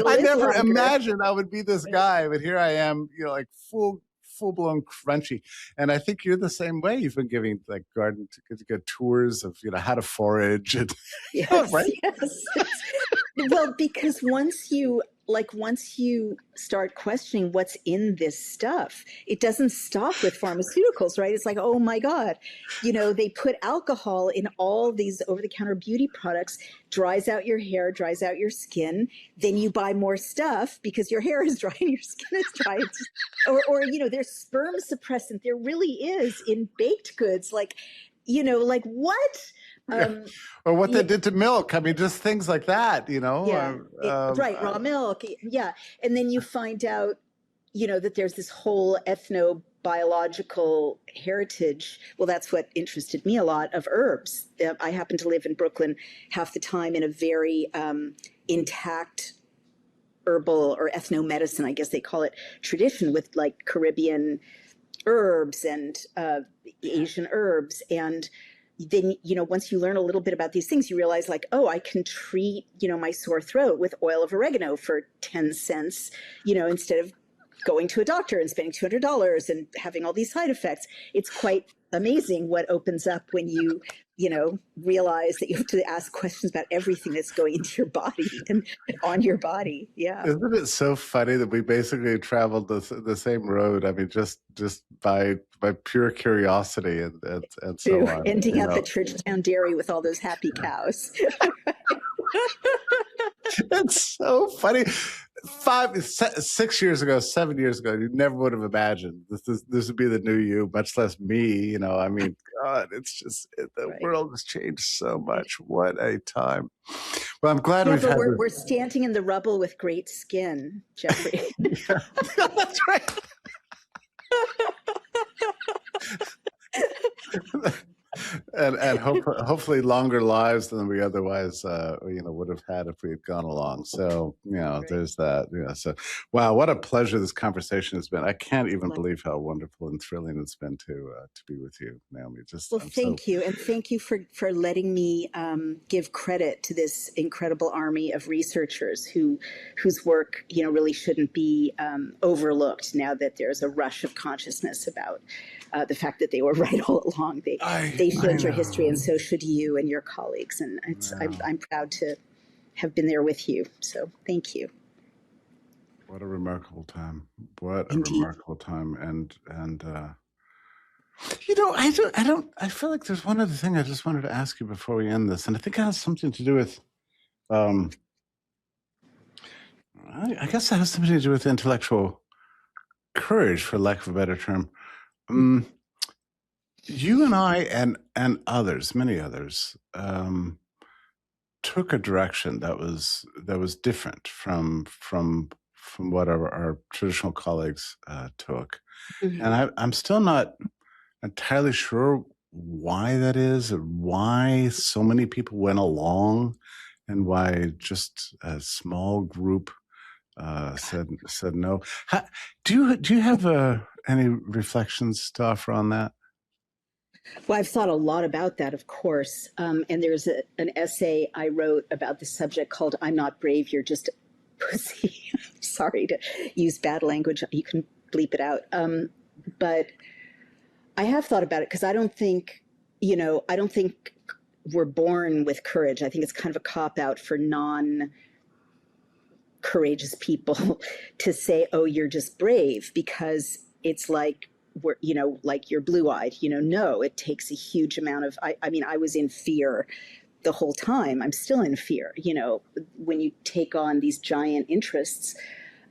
Speaker 1: I never imagined I would be this guy, but here I am, like full-blown crunchy. And I think you're the same way. You've been giving like garden tours of how to forage and
Speaker 3: yes,
Speaker 1: right?
Speaker 3: Yes. Well, because once you start questioning what's in this stuff, it doesn't stop with pharmaceuticals, right? It's like, oh my God, they put alcohol in all these over-the-counter beauty products, dries out your hair, dries out your skin. Then you buy more stuff because your hair is dry and your skin is dry. Or there's sperm suppressant. There really is in baked goods. Like what?
Speaker 1: Or what they did to milk. I mean, just things like that,
Speaker 3: Yeah, right. Raw milk. Yeah. And then you find out, that there's this whole ethnobiological heritage. Well, that's what interested me a lot of herbs. I happen to live in Brooklyn half the time in a very intact herbal or ethnomedicine, I guess they call it, tradition with like Caribbean herbs and Asian herbs. And then, once you learn a little bit about these things, you realize like, oh, I can treat, my sore throat with oil of oregano for 10 cents, instead of going to a doctor and spending $200 and having all these side effects. It's quite amazing what opens up when you, realize that you have to ask questions about everything that's going into your body and on your body. Yeah.
Speaker 1: Isn't it so funny that we basically traveled the same road? I mean, just by pure curiosity and so on.
Speaker 3: Ending up at Churchtown Dairy with all those happy cows.
Speaker 1: It's so funny. 6 years ago, 7 years ago, you never would have imagined this would be the new you, much less me. I mean, God, it's just the world has changed so much. What a time! Well, I'm glad
Speaker 3: we're standing in the rubble with great skin, Jeffrey.
Speaker 1: Yeah, that's right. and hopefully longer lives than we otherwise would have had if we had gone along. So right. There's that. So wow, what a pleasure this conversation has been. I can't even believe how wonderful and thrilling it's been to be with you, Naomi.
Speaker 3: Thank you, and thank you for letting me give credit to this incredible army of researchers whose work really shouldn't be overlooked now that there's a rush of consciousness about the fact that they were right all along. They showed your history, and so should you and your colleagues. And I'm proud to have been there with you. So thank you.
Speaker 1: What a remarkable time! What a
Speaker 3: Indeed.
Speaker 1: Remarkable time! And I feel like there's one other thing I just wanted to ask you before we end this, and I think it has something to do with. I guess it has something to do with intellectual courage, for lack of a better term. You and I and others, many others, took a direction that was different from what our traditional colleagues took,
Speaker 3: Mm-hmm.
Speaker 1: and I'm still not entirely sure why that is, or why so many people went along, and why just a small group said no. Do you have any reflections to offer on that?
Speaker 3: Well, I've thought a lot about that, of course. And there's an essay I wrote about the subject called "I'm Not Brave, You're Just a Pussy." Sorry to use bad language. You can bleep it out. But I have thought about it because I don't think we're born with courage. I think it's kind of a cop-out for non-courageous people to say, oh, you're just brave, because it's like, like you're blue-eyed. No, it takes a huge amount of, I mean, I was in fear the whole time. I'm still in fear, when you take on these giant interests.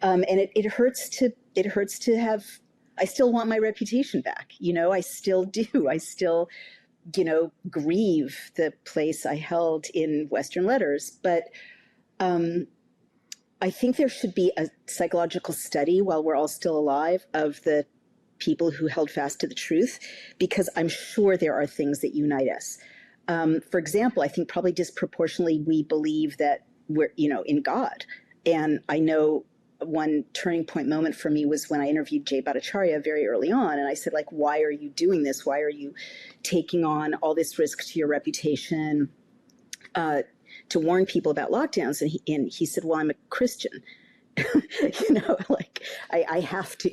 Speaker 3: And it hurts to have, I still want my reputation back. I still do. I still, grieve the place I held in Western letters. But I think there should be a psychological study while we're all still alive of the people who held fast to the truth, because I'm sure there are things that unite us. For example, I think probably disproportionately we believe that we're, in God. And I know one turning point moment for me was when I interviewed Jay Bhattacharya very early on. And I said, like, why are you doing this? Why are you taking on all this risk to your reputation to warn people about lockdowns? And he said, well, I'm a Christian. Like I have to,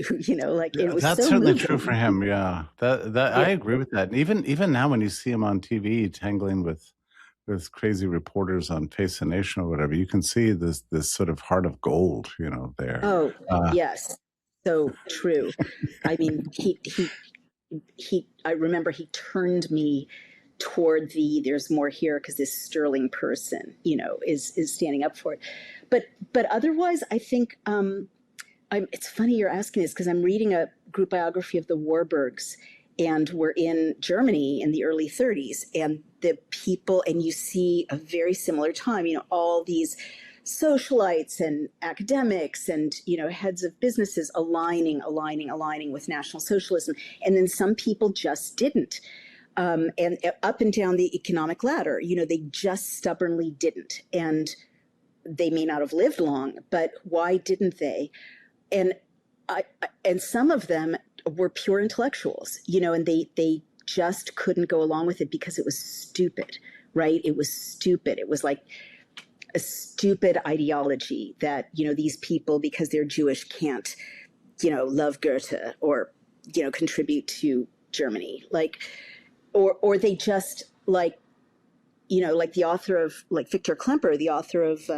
Speaker 3: like it was
Speaker 1: that's
Speaker 3: so
Speaker 1: certainly
Speaker 3: moving.
Speaker 1: true for him. Yeah, that I agree with that. And even now, when you see him on TV tangling with crazy reporters on Face the Nation or whatever, you can see this sort of heart of gold, there.
Speaker 3: Oh, yes, so true. I mean, I remember he turned me toward there's more here because this sterling person, is standing up for it. But otherwise, I think it's funny you're asking this because I'm reading a group biography of the Warburgs, and we're in Germany in the early 30s, and the people, and you see a very similar time, all these socialites and academics and heads of businesses aligning with National Socialism, and then some people just didn't. And up and down the economic ladder, they just stubbornly didn't. And they may not have lived long, but why didn't they? And some of them were pure intellectuals, and they just couldn't go along with it because it was stupid, right? It was stupid. It was like a stupid ideology that, these people, because they're Jewish, can't, love Goethe or, contribute to Germany. Like, or they just like the author of, like, Victor Klemperer, the author of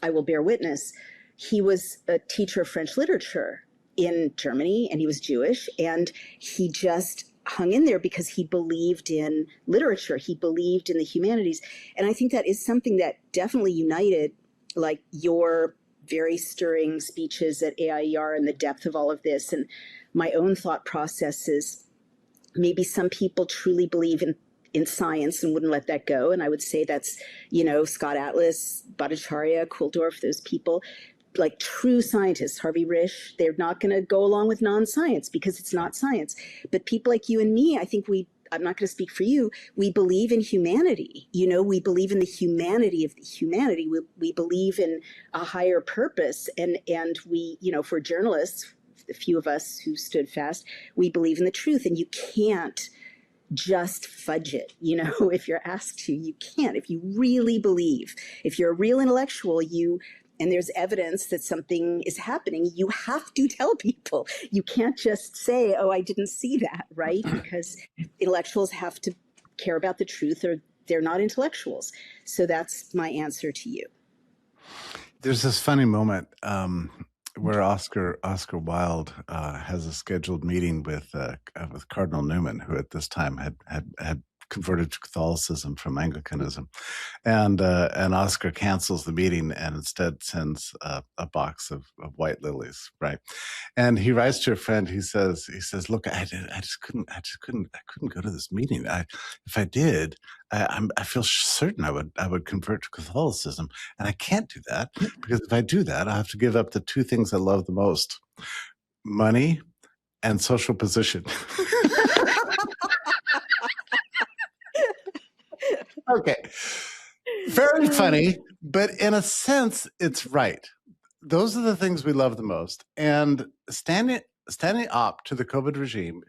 Speaker 3: I Will Bear Witness. He was a teacher of French literature in Germany, and he was Jewish, and he just hung in there because he believed in literature. He believed in the humanities. And I think that is something that definitely united, like, your very stirring speeches at AIER and the depth of all of this. And my own thought process is maybe some people truly believe in science and wouldn't let that go. And I would say that's, Scott Atlas, Bhattacharya, Kulldorff, those people, like true scientists, Harvey Risch, they're not going to go along with non-science because it's not science. But people like you and me, I think I'm not going to speak for you, we believe in humanity. We believe in the humanity of the humanity. We believe in a higher purpose. And we, for journalists, the few of us who stood fast, we believe in the truth. And you can't just fudge it, if you're asked to. You can't. If you really believe, if you're a real intellectual, and there's evidence that something is happening, you have to tell people. You can't just say, oh, I didn't see that, right? Because intellectuals have to care about the truth, or they're not intellectuals. So that's my answer to you.
Speaker 1: There's this funny moment where Oscar Wilde has a scheduled meeting with Cardinal Newman, who at this time had converted to Catholicism from Anglicanism, and Oscar cancels the meeting and instead sends a box of white lilies, right? And he writes to a friend. He says, look, I couldn't go to this meeting. If I did, I feel certain I would convert to Catholicism, and I can't do that because if I do that, I have to give up the two things I love the most: money and social position. Okay. Very funny, but in a sense, it's right. Those are the things we love the most. And standing up to the COVID regime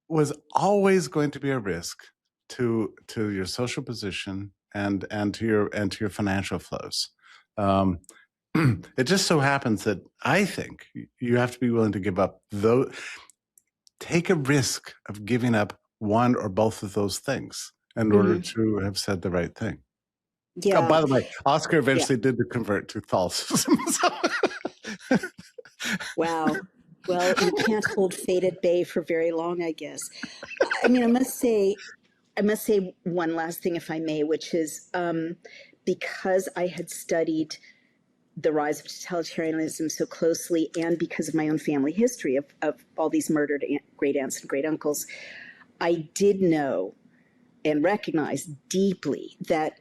Speaker 1: was always going to be a risk to your social position and to your financial flows. It just so happens that I think you have to be willing to give up take a risk of giving up one or both of those things in order to have said the right thing.
Speaker 3: Yeah.
Speaker 1: Oh, by the way, Oscar eventually did convert to Catholicism.
Speaker 3: Wow. Well, you can't hold fate at bay for very long, I guess. I mean, I must say one last thing, if I may, which is because I had studied the rise of totalitarianism so closely, and because of my own family history of all these murdered great aunts and great uncles, I did know and recognize deeply that,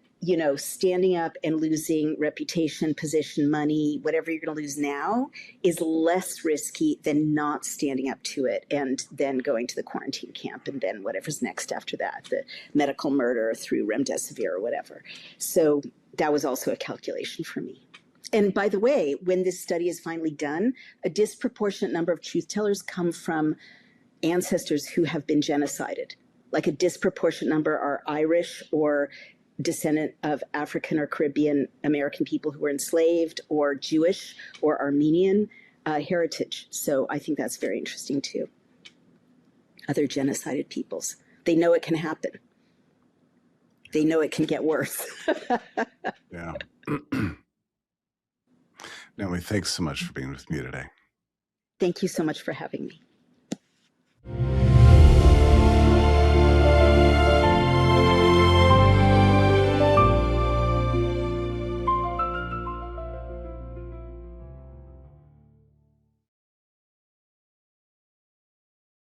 Speaker 3: standing up and losing reputation, position, money, whatever you're going to lose now is less risky than not standing up to it and then going to the quarantine camp and then whatever's next after that, the medical murder through remdesivir or whatever. So that was also a calculation for me. And by the way, when this study is finally done, a disproportionate number of truth tellers come from ancestors who have been genocided. Like a disproportionate number are Irish or descendant of African or Caribbean American people who were enslaved, or Jewish or Armenian heritage. So I think that's very interesting too. Other genocided peoples. They know it can happen. They know it can get worse.
Speaker 1: Yeah. Naomi, thanks so much for being with me today.
Speaker 3: Thank you so much for having me.